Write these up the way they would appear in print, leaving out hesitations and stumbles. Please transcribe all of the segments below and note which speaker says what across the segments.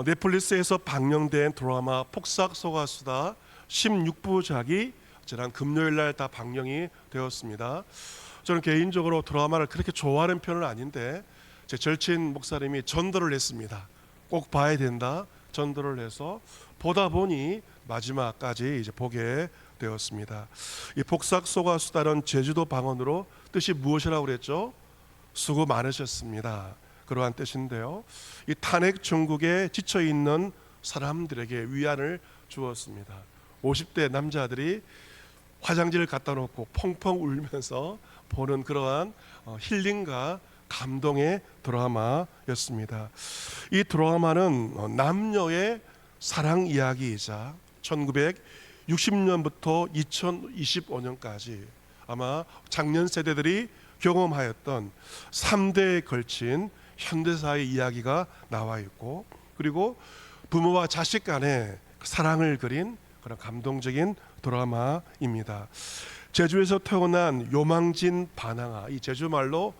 Speaker 1: 넷플릭스에서 방영된 드라마 폭삭 속았수다 16부작이 지난 금요일 날 다 방영이 되었습니다. 저는 개인적으로 드라마를 그렇게 좋아하는 편은 아닌데 제 절친 목사님이 전도를 했습니다. 꼭 봐야 된다 전도를 해서 보다 보니 마지막까지 이제 보게 되었습니다. 이 폭삭 속았수다는 제주도 방언으로 뜻이 무엇이라고 그랬죠? 수고 많으셨습니다. 그러한 뜻인데요. 이 탄핵 정국에 지쳐 있는 사람들에게 위안을 주었습니다. 50대 남자들이 화장지를 갖다 놓고 펑펑 울면서 보는 그러한 힐링과 감동의 드라마였습니다. 이 드라마는 남녀의 사랑 이야기이자 1960년부터 2025년까지 아마 작년 세대들이 경험하였던 3대에 걸친 현대사의 이야기가 나와 있고, 그리고 부모와 자식 간의 사랑을 그린 그런 감동적인 드라마입니다. 제주에서 태어난 요망진 반항아, 이 제주말로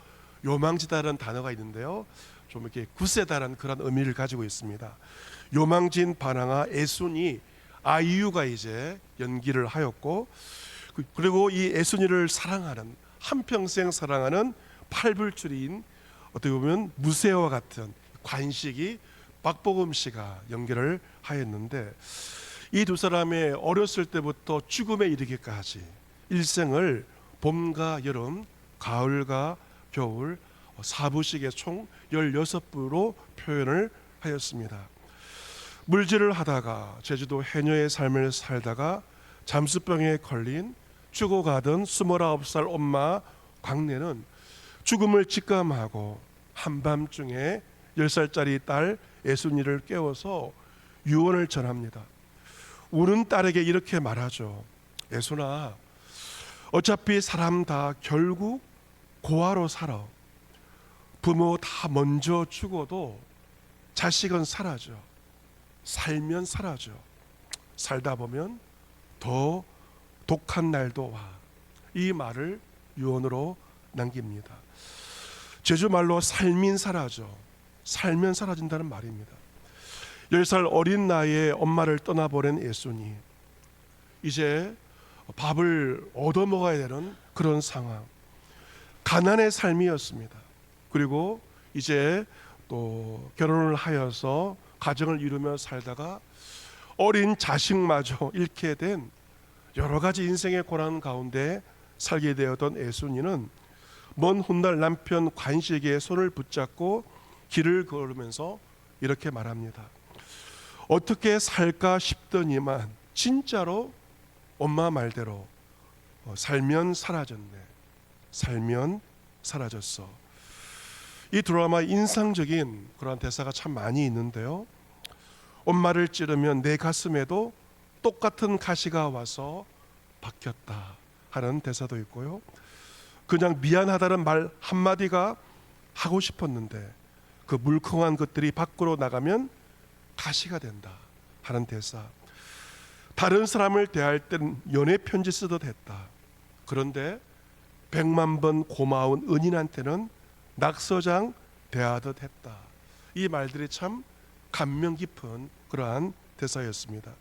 Speaker 1: 요망지다라는 단어가 있는데요, 좀 이렇게 굳세다라는 그런 의미를 가지고 있습니다. 요망진 반항아 애순이 아이유가 이제 연기를 하였고, 그리고 이 애순이를 사랑하는, 한평생 사랑하는 팔불출이인 어떻게 보면 무쇠와 같은 관식이 박보검 씨가 연기를 하였는데, 이 두 사람의 어렸을 때부터 죽음에 이르기까지 일생을 봄과 여름, 가을과 겨울 4부씩의 총 16부로 표현을 하였습니다. 물질을 하다가 제주도 해녀의 삶을 살다가 잠수병에 걸린 죽어가던 29살 엄마 광래는 죽음을 직감하고 한밤중에 10살짜리 딸 애순이를 깨워서 유언을 전합니다. 우는 딸에게 이렇게 말하죠. 애순아, 어차피 사람 다 결국 고아로 살아. 부모 다 먼저 죽어도 자식은 사라져. 살면 사라져. 살다 보면 더 독한 날도 와. 이 말을 유언으로 남깁니다. 제주말로 살면 사라져, 살면 사라진다는 말입니다. 10살 어린 나이에 엄마를 떠나보낸 애순이 이제 밥을 얻어먹어야 되는 그런 상황, 가난의 삶이었습니다. 그리고 이제 또 결혼을 하여서 가정을 이루며 살다가 어린 자식마저 잃게 된 여러 가지 인생의 고난 가운데 살게 되었던 애순이는 먼 훗날 남편 관식의 손을 붙잡고 길을 걸으면서 이렇게 말합니다. 어떻게 살까 싶더니만 진짜로 엄마 말대로 살면 사라졌네. 살면 사라졌어. 이 드라마 인상적인 그런 대사가 참 많이 있는데요. 엄마를 찌르면 내 가슴에도 똑같은 가시가 와서 박혔다 하는 대사도 있고요. 그냥 미안하다는 말 한마디가 하고 싶었는데 그 물컹한 것들이 밖으로 나가면 가시가 된다 하는 대사. 다른 사람을 대할 땐 연애 편지 쓰듯 했다. 그런데 100만 번 고마운 은인한테는 낙서장 대하듯 했다. 이 말들이 참 감명 깊은 그러한 대사였습니다.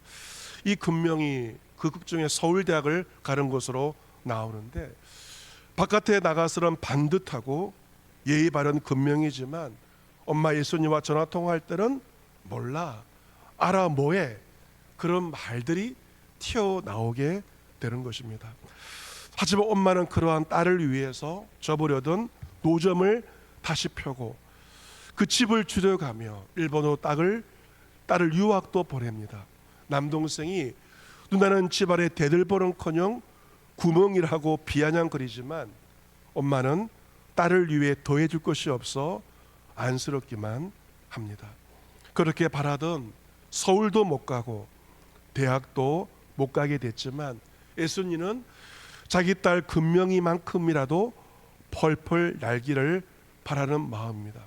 Speaker 1: 이 금명이 그 극 중에 서울대학을 가는 것으로 나오는데, 바깥에 나가서는 반듯하고 예의 바른 금명이지만 엄마 예순이와 전화통화할 때는 몰라, 알아, 뭐해, 그런 말들이 튀어나오게 되는 것입니다. 하지만 엄마는 그러한 딸을 위해서 접으려던 노점을 다시 펴고 그 집을 줄여가며 일본으로 딸을 유학도 보냅니다. 남동생이 누나는 집안에 대들보는커녕 구멍이라고 비아냥거리지만 엄마는 딸을 위해 더해줄 것이 없어 안쓰럽기만 합니다. 그렇게 바라던 서울도 못 가고 대학도 못 가게 됐지만 애순이는 자기 딸 금명이만큼이라도 펄펄 날기를 바라는 마음입니다.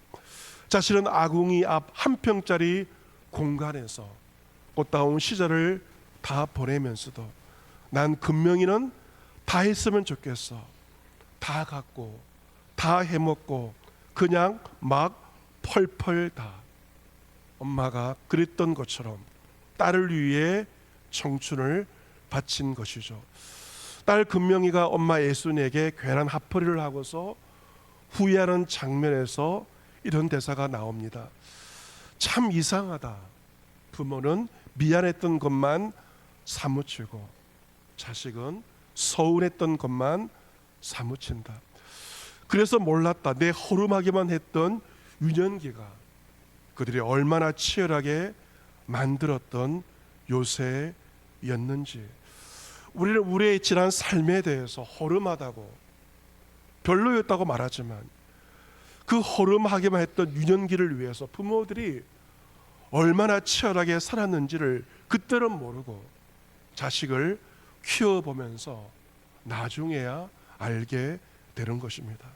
Speaker 1: 자신은 아궁이 앞 한 평짜리 공간에서 꽃다운 시절을 다 보내면서도 난 금명이는 다 했으면 좋겠어. 다 갖고 다 해먹고 그냥 막 펄펄 다. 엄마가 그랬던 것처럼 딸을 위해 청춘을 바친 것이죠. 딸 금명이가 엄마 예순에게 괜한 핫플을 하고서 후회하는 장면에서 이런 대사가 나옵니다. 참 이상하다. 부모는 미안했던 것만 사무치고 자식은 서운했던 것만 사무친다. 그래서 몰랐다. 내 허름하게만 했던 유년기가 그들이 얼마나 치열하게 만들었던 요새였는지. 우리는 우리의 지난 삶에 대해서 허름하다고 별로였다고 말하지만 그 허름하게만 했던 유년기를 위해서 부모들이 얼마나 치열하게 살았는지를 그때는 모르고 자식을 키워보면서 나중에야 알게 되는 것입니다.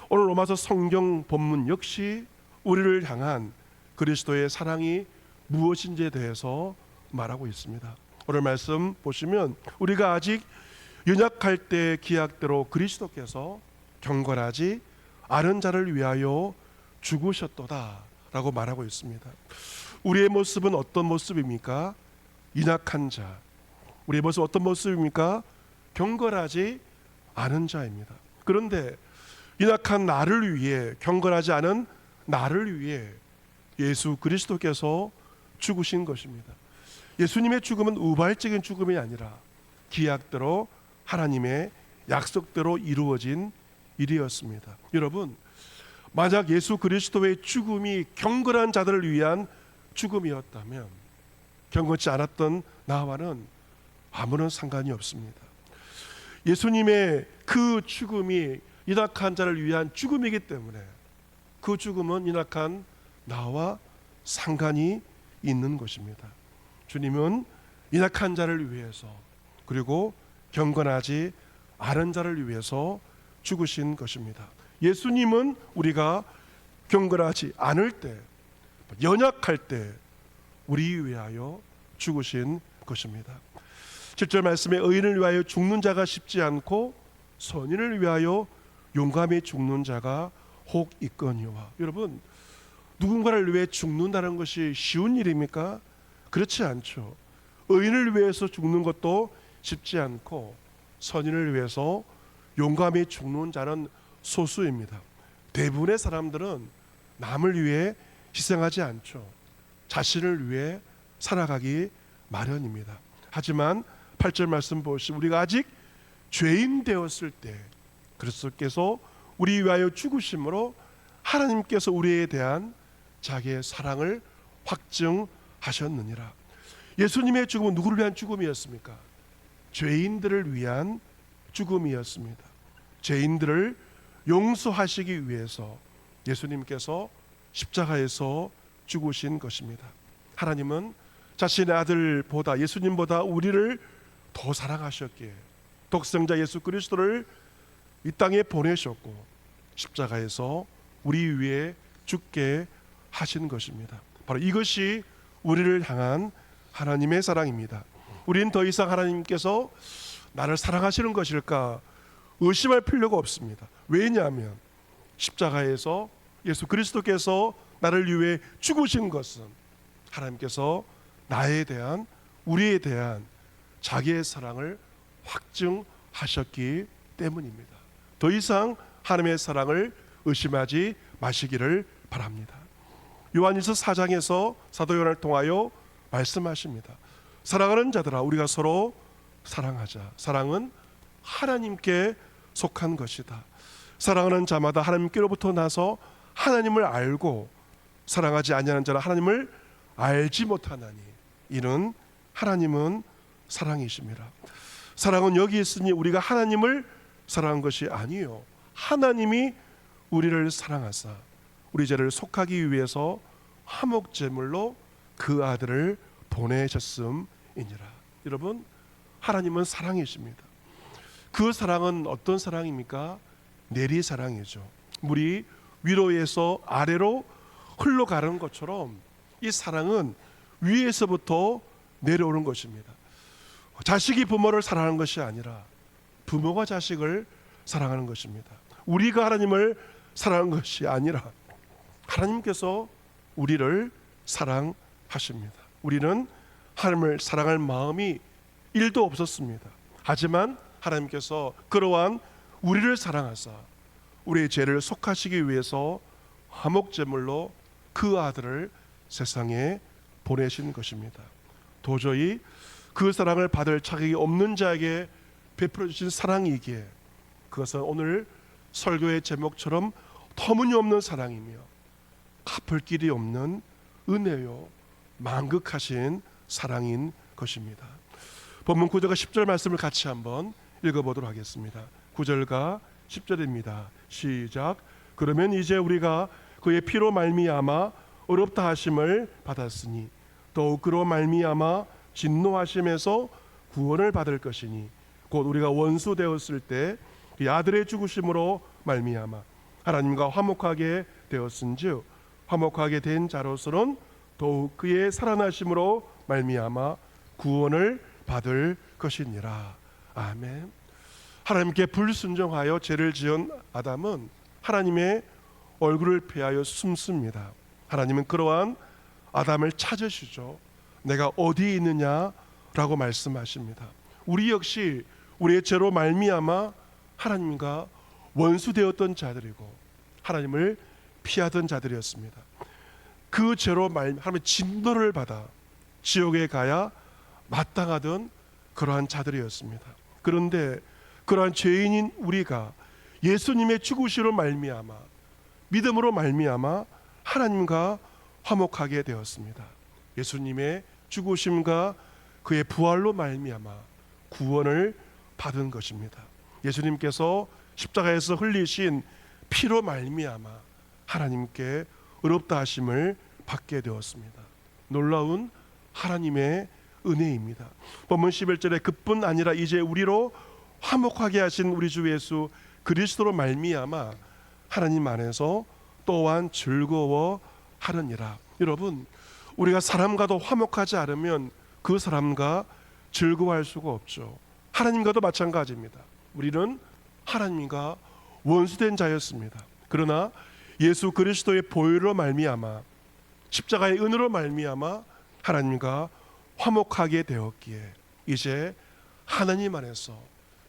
Speaker 1: 오늘 로마서 성경 본문 역시 우리를 향한 그리스도의 사랑이 무엇인지에 대해서 말하고 있습니다. 오늘 말씀 보시면 우리가 아직 연약할 때 기약대로 그리스도께서 경건하지 않은 자를 위하여 죽으셨도다 라고 말하고 있습니다. 우리의 모습은 어떤 모습입니까? 연약한 자. 우리의 모습은 어떤 모습입니까? 경건하지 않은 자입니다. 그런데 연약한 나를 위해, 경건하지 않은 나를 위해 예수 그리스도께서 죽으신 것입니다. 예수님의 죽음은 우발적인 죽음이 아니라 기약대로 하나님의 약속대로 이루어진 일이었습니다. 여러분, 만약 예수 그리스도의 죽음이 경건한 자들을 위한 죽음이었다면 경건치 않았던 나와는 아무런 상관이 없습니다. 예수님의 그 죽음이 연약한 자를 위한 죽음이기 때문에 그 죽음은 연약한 나와 상관이 있는 것입니다. 주님은 연약한 자를 위해서 그리고 경건하지 않은 자를 위해서 죽으신 것입니다. 예수님은 우리가 경건하지 않을 때, 연약할 때 우리 위하여 죽으신 것입니다. 7절 말씀에 의인을 위하여 죽는 자가 쉽지 않고 선인을 위하여 용감히 죽는 자가 혹 있거니와. 여러분, 누군가를 위해 죽는다는 것이 쉬운 일입니까? 그렇지 않죠. 의인을 위해서 죽는 것도 쉽지 않고 선인을 위해서 용감히 죽는 자는 소수입니다. 대부분의 사람들은 남을 위해 희생하지 않죠. 자신을 위해 살아가기 마련입니다. 하지만 8절 말씀 보시면 우리가 아직 죄인 되었을 때 그리스도께서 우리 위하여 죽으심으로 하나님께서 우리에 대한 자기의 사랑을 확증하셨느니라. 예수님의 죽음은 누구를 위한 죽음이었습니까? 죄인들을 위한 죽음이었습니다. 죄인들을 용서하시기 위해서 예수님께서 십자가에서 죽으신 것입니다. 하나님은 자신의 아들보다, 예수님보다 우리를 더 사랑하셨기에 독생자 예수 그리스도를 이 땅에 보내셨고 십자가에서 우리 위에 죽게 하신 것입니다. 바로 이것이 우리를 향한 하나님의 사랑입니다. 우리는 더 이상 하나님께서 나를 사랑하시는 것일까 의심할 필요가 없습니다. 왜냐하면 십자가에서 예수 그리스도께서 나를 위해 죽으신 것은 하나님께서 나에 대한, 우리에 대한 자기의 사랑을 확증하셨기 때문입니다. 더 이상 하나님의 사랑을 의심하지 마시기를 바랍니다. 요한일서 4장에서 사도 요한을 통하여 말씀하십니다. 사랑하는 자들아, 우리가 서로 사랑하자. 사랑은 하나님께 속한 것이다. 사랑하는 자마다 하나님께로부터 나서 하나님을 알고 사랑하지 아니하는 자는 하나님을 알지 못하나니 이는 하나님은 사랑이심이라. 사랑은 여기 있으니 우리가 하나님을 사랑한 것이 아니요 하나님이 우리를 사랑하사 우리 죄를 속하기 위해서 화목제물로 그 아들을 보내셨음이니라. 여러분, 하나님은 사랑이십니다. 그 사랑은 어떤 사랑입니까? 내리 사랑이죠. 물이 위로에서 아래로 흘러가는 것처럼 이 사랑은 위에서부터 내려오는 것입니다. 자식이 부모를 사랑하는 것이 아니라 부모가 자식을 사랑하는 것입니다. 우리가 하나님을 사랑하는 것이 아니라 하나님께서 우리를 사랑하십니다. 우리는 하나님을 사랑할 마음이 1도 없었습니다. 하지만 하나님께서 그러한 우리를 사랑하사 우리의 죄를 속하시기 위해서 화목제물로 그 아들을 세상에 보내신 것입니다. 도저히 그 사랑을 받을 자격이 없는 자에게 베풀어 주신 사랑이기에 그것은 오늘 설교의 제목처럼 터무니없는 사랑이며 갚을 길이 없는 은혜요 만극하신 사랑인 것입니다. 본문 9절과 10절 말씀을 같이 한번 읽어보도록 하겠습니다. 9절과 10절입니다. 시작. 그러면 이제 우리가 그의 피로 말미암아 의롭다 하심을 받았으니 더욱 그로 말미암아 진노하심에서 구원을 받을 것이니 곧 우리가 원수 되었을 때 그 아들의 죽으심으로 말미암아 하나님과 화목하게 되었은즉 화목하게 된 자로서는 더욱 그의 살아나심으로 말미암아 구원을 받을 것이니라. 아멘. 하나님께 불순종하여 죄를 지은 아담은 하나님의 얼굴을 피하여 숨습니다. 하나님은 그러한 아담을 찾으시죠. 내가 어디 있느냐라고 말씀하십니다. 우리 역시 우리의 죄로 말미암아 하나님과 원수되었던 자들이고 하나님을 피하던 자들이었습니다. 그 죄로 하나님의 진노를 받아 지옥에 가야 마땅하던 그러한 자들이었습니다. 그런데 그러한 죄인인 우리가 예수님의 죽으심으로 말미암아 믿음으로 말미암아 하나님과 화목하게 되었습니다. 예수님의 죽으심과 그의 부활로 말미암아 구원을 받은 것입니다. 예수님께서 십자가에서 흘리신 피로 말미암아 하나님께 의롭다 하심을 받게 되었습니다. 놀라운 하나님의 은혜입니다. 본문 11절에 그뿐 아니라 이제 우리로 화목하게 하신 우리 주 예수 그리스도로 말미암아 하나님 안에서 또한 즐거워하느니라. 여러분, 우리가 사람과도 화목하지 않으면 그 사람과 즐거워할 수가 없죠. 하나님과도 마찬가지입니다. 우리는 하나님과 원수된 자였습니다. 그러나 예수 그리스도의 보혈로 말미암아 십자가의 은혜로 말미암아 하나님과 화목하게 되었기에 이제 하나님 안에서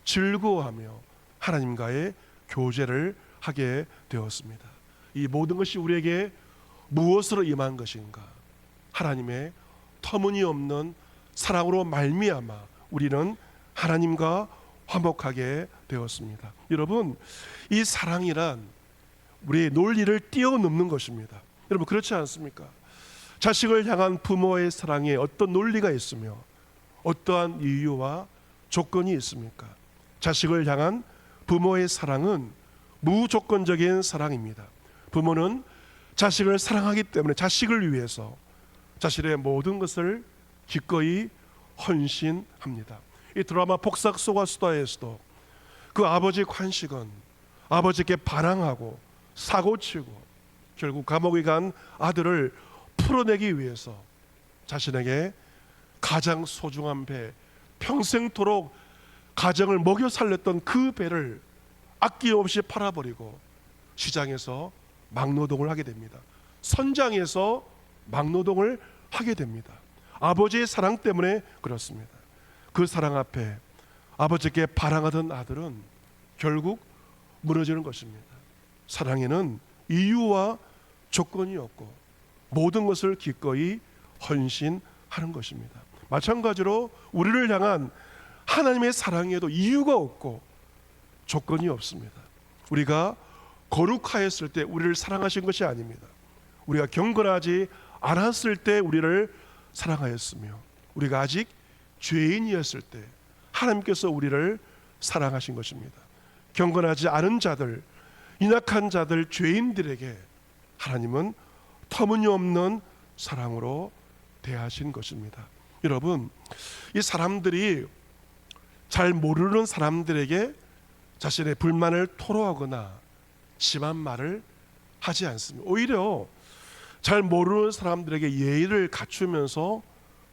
Speaker 1: 즐거워하며 하나님과의 교제를 하게 되었습니다. 이 모든 것이 우리에게 무엇으로 임한 것인가? 하나님의 터무니없는 사랑으로 말미암아 우리는 하나님과 화목하게 되었습니다. 여러분, 이 사랑이란 우리의 논리를 뛰어넘는 것입니다. 여러분, 그렇지 않습니까? 자식을 향한 부모의 사랑에 어떤 논리가 있으며 어떠한 이유와 조건이 있습니까? 자식을 향한 부모의 사랑은 무조건적인 사랑입니다. 부모는 자식을 사랑하기 때문에 자식을 위해서 자신의 모든 것을 기꺼이 헌신합니다. 이 드라마 폭삭 속았수다에서도 그 아버지 관식은 아버지께 반항하고 사고치고 결국 감옥에 간 아들을 풀어내기 위해서 자신에게 가장 소중한 배, 평생토록 가정을 먹여 살렸던 그 배를 아낌없이 팔아버리고 시장에서 막노동을 하게 됩니다. 선장에서 막노동을 하게 됩니다. 아버지의 사랑 때문에 그렇습니다. 그 사랑 앞에 아버지께 반항하던 아들은 결국 무너지는 것입니다. 사랑에는 이유와 조건이 없고 모든 것을 기꺼이 헌신하는 것입니다. 마찬가지로 우리를 향한 하나님의 사랑에도 이유가 없고 조건이 없습니다. 우리가 거룩하였을 때 우리를 사랑하신 것이 아닙니다. 우리가 경건하지 않았을 때 우리를 사랑하였으며 우리가 아직 죄인이었을 때 하나님께서 우리를 사랑하신 것입니다. 경건하지 않은 자들, 연약한 자들, 죄인들에게 하나님은 터무니없는 사랑으로 대하신 것입니다. 여러분, 이 사람들이 잘 모르는 사람들에게 자신의 불만을 토로하거나 심한 말을 하지 않습니다. 오히려 잘 모르는 사람들에게 예의를 갖추면서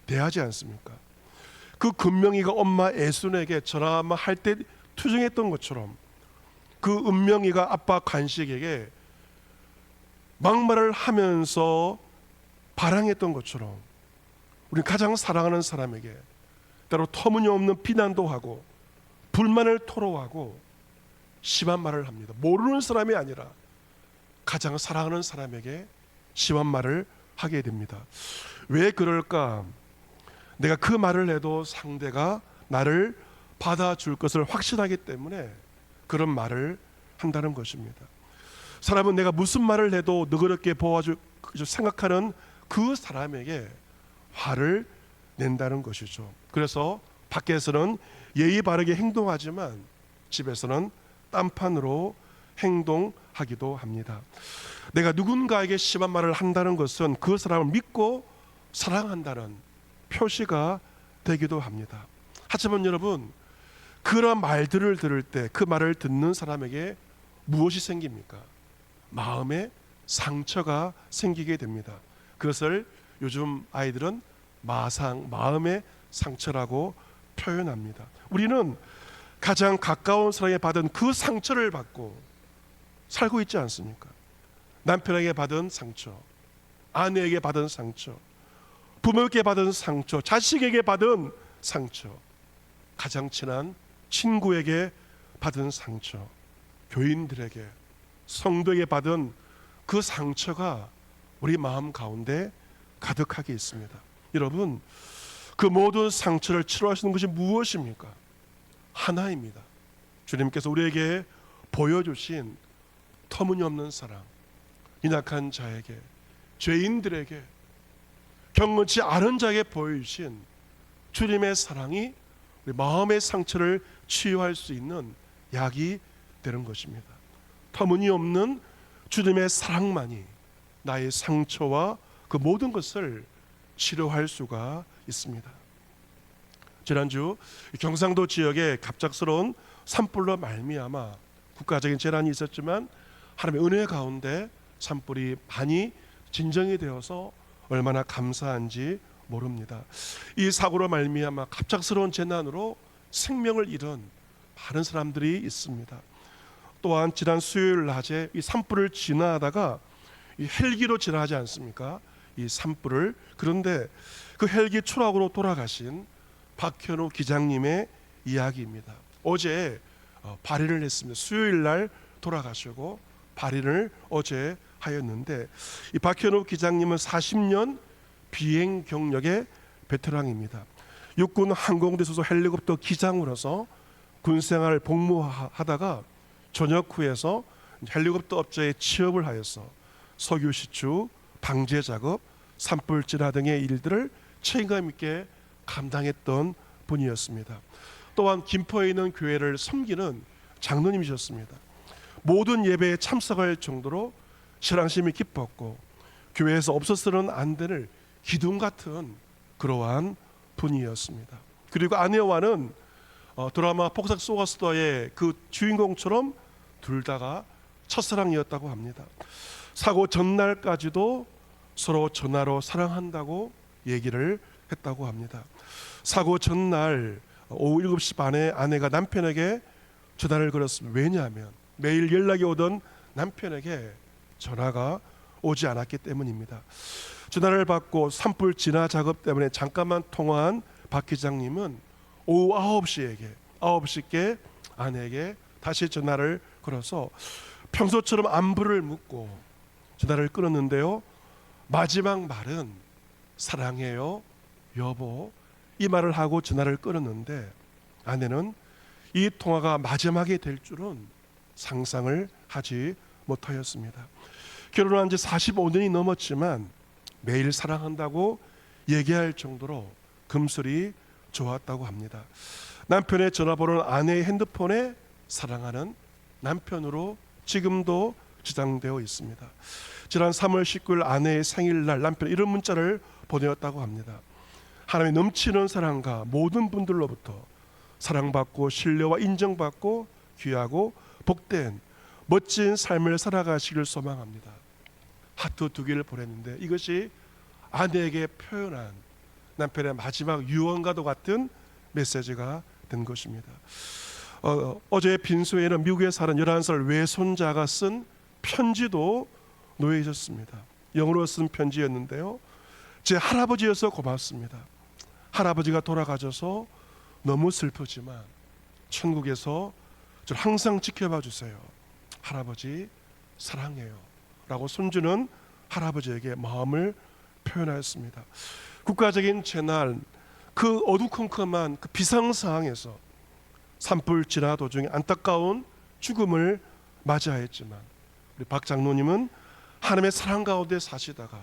Speaker 1: 대하지 않습니까? 그 금명이가 엄마 애순에게 전화 한번 할 때 투정했던 것처럼 그 은명이가 아빠 간식에게 막말을 하면서 발항했던 것처럼 우리 가장 사랑하는 사람에게 때로 터무니없는 비난도 하고 불만을 토로하고 심한 말을 합니다. 모르는 사람이 아니라 가장 사랑하는 사람에게 심한 말을 하게 됩니다. 왜 그럴까? 내가 그 말을 해도 상대가 나를 받아줄 것을 확신하기 때문에 그런 말을 한다는 것입니다. 사람은 내가 무슨 말을 해도 너그럽게 보아줄 생각하는 그 사람에게 화를 낸다는 것이죠. 그래서 밖에서는 예의 바르게 행동하지만 집에서는 딴판으로 행동하기도 합니다. 내가 누군가에게 심한 말을 한다는 것은 그 사람을 믿고 사랑한다는 표시가 되기도 합니다. 하지만 여러분, 그런 말들을 들을 때 그 말을 듣는 사람에게 무엇이 생깁니까? 마음에 상처가 생기게 됩니다. 그것을 요즘 아이들은 마음의 상처라고 표현합니다. 우리는 가장 가까운 사람에게 받은 그 상처를 받고 살고 있지 않습니까? 남편에게 받은 상처, 아내에게 받은 상처, 부모에게 받은 상처, 자식에게 받은 상처, 가장 친한 친구에게 받은 상처, 교인들에게, 성도에게 받은 그 상처가 우리 마음 가운데 가득하게 있습니다. 여러분, 그 모든 상처를 치료하시는 것이 무엇입니까? 하나입니다. 주님께서 우리에게 보여주신 터무니없는 사랑, 연약한 자에게, 죄인들에게, 경건치 않은 자에게 보여주신 주님의 사랑이 우리 마음의 상처를 치유할 수 있는 약이 되는 것입니다. 터무니없는 주님의 사랑만이 나의 상처와 그 모든 것을 치료할 수가 있습니다. 지난주 경상도 지역에 갑작스러운 산불로 말미암아 국가적인 재난이 있었지만 하나님의 은혜 가운데 산불이 많이 진정이 되어서 얼마나 감사한지 모릅니다. 이 사고로 말미암아 갑작스러운 재난으로 생명을 잃은 많은 사람들이 있습니다. 또한 지난 수요일 낮에 이 산불을 지나다가 이 헬기로 지나가지 않습니까? 이 산불을. 그런데 그 헬기 추락으로 돌아가신 박현우 기장님의 이야기입니다. 어제 발인을 했습니다. 수요일 날 돌아가시고 발인을 어제 하였는데, 이 박현우 기장님은 40년 비행 경력의 베테랑입니다. 육군 항공대 소속 헬리콥터 기장으로서 군생활 복무하다가 전역 후에서 헬리콥터 업체에 취업을 하여서 석유 시추, 방제 작업, 산불 진화 등의 일들을 책임감 있게 감당했던 분이었습니다. 또한 김포에 있는 교회를 섬기는 장로님이셨습니다. 모든 예배에 참석할 정도로 신앙심이 깊었고 교회에서 없어서는 안 되는 기둥 같은 그러한 분이었습니다. 그리고 아내와는 드라마 폭삭 속았수다의 그 주인공처럼 둘 다가 첫사랑이었다고 합니다. 사고 전날까지도 서로 전화로 사랑한다고 얘기를 했다고 합니다. 사고 전날 오후 7시 반에 아내가 남편에게 전화를 걸었습니다. 왜냐하면 매일 연락이 오던 남편에게 전화가 오지 않았기 때문입니다. 전화를 받고 산불 진화 작업 때문에 잠깐만 통화한 박 기장님은 오후 9시께 아내에게 다시 전화를 걸어서 평소처럼 안부를 묻고 전화를 끊었는데요, 마지막 말은 사랑해요 여보, 이 말을 하고 전화를 끊었는데 아내는 이 통화가 마지막이 될 줄은 상상을 하지 못하였습니다. 결혼한 지 45년이 넘었지만 매일 사랑한다고 얘기할 정도로 금슬이 좋았다고 합니다. 남편의 전화번호는 아내의 핸드폰에 사랑하는 남편으로 지금도 저장되어 있습니다. 지난 3월 19일 아내의 생일날 남편 이런 문자를 보내었다고 합니다. 하나님의 넘치는 사랑과 모든 분들로부터 사랑받고 신뢰와 인정받고 귀하고 복된 멋진 삶을 살아가시길 소망합니다. 하트 2개를 보냈는데 이것이 아내에게 표현한 남편의 마지막 유언과도 같은 메시지가 된 것입니다. 어제 빈소에는 미국에 사는 11살 외손자가 쓴 편지도 놓여 있었습니다. 영어로 쓴 편지였는데요, 제 할아버지여서 고맙습니다. 할아버지가 돌아가셔서 너무 슬프지만 천국에서 저를 항상 지켜봐 주세요. 할아버지 사랑해요 라고 손주는 할아버지에게 마음을 표현하였습니다. 국가적인 재난, 그 어두컴컴한 그 비상 상황에서 산불 진화 도중에 안타까운 죽음을 맞이하였지만 우리 박 장로님은 하나님의 사랑 가운데 사시다가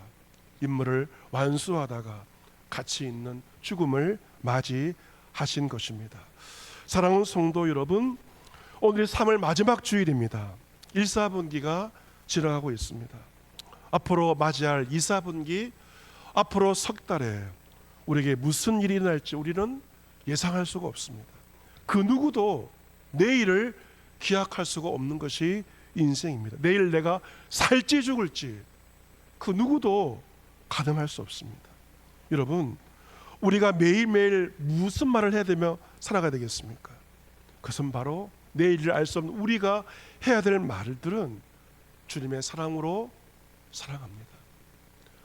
Speaker 1: 임무를 완수하다가 가치 있는 죽음을 맞이하신 것입니다. 사랑하는 성도 여러분, 오늘이 3월 마지막 주일입니다. 1, 4분기가 지나가고 있습니다. 앞으로 맞이할 2, 4분기, 앞으로 석 달에 우리에게 무슨 일이 일어날지 우리는 예상할 수가 없습니다. 그 누구도 내일을 기약할 수가 없는 것이 인생입니다. 내일 내가 살지 죽을지 그 누구도 가늠할 수 없습니다. 여러분, 우리가 매일매일 무슨 말을 해야 되며 살아가야 되겠습니까? 그것은 바로 내일을 알 수 없는 우리가 해야 될 말들은 주님의 사랑으로 사랑합니다.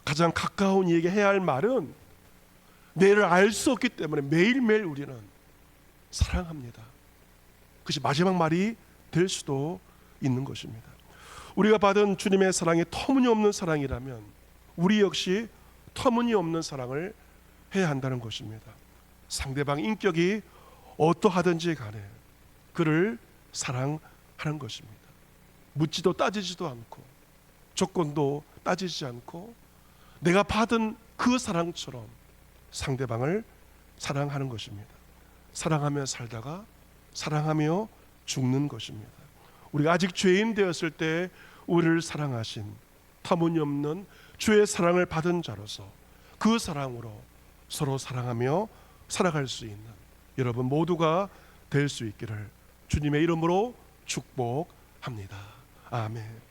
Speaker 1: 가장 가까운 이에게 해야 할 말은 내일을 알 수 없기 때문에 매일매일 우리는 사랑합니다. 그것이 마지막 말이 될 수도 있는 것입니다. 우리가 받은 주님의 사랑이 터무니없는 사랑이라면 우리 역시 터무니없는 사랑을 해야 한다는 것입니다. 상대방 인격이 어떠하든지 간에 그를 사랑하는 것입니다. 묻지도 따지지도 않고 조건도 따지지 않고 내가 받은 그 사랑처럼 상대방을 사랑하는 것입니다. 사랑하며 살다가 사랑하며 죽는 것입니다. 우리가 아직 죄인 되었을 때 우리를 사랑하신 터무니없는 주의 사랑을 받은 자로서 그 사랑으로 서로 사랑하며 살아갈 수 있는 여러분 모두가 될 수 있기를 주님의 이름으로 축복합니다. 아멘.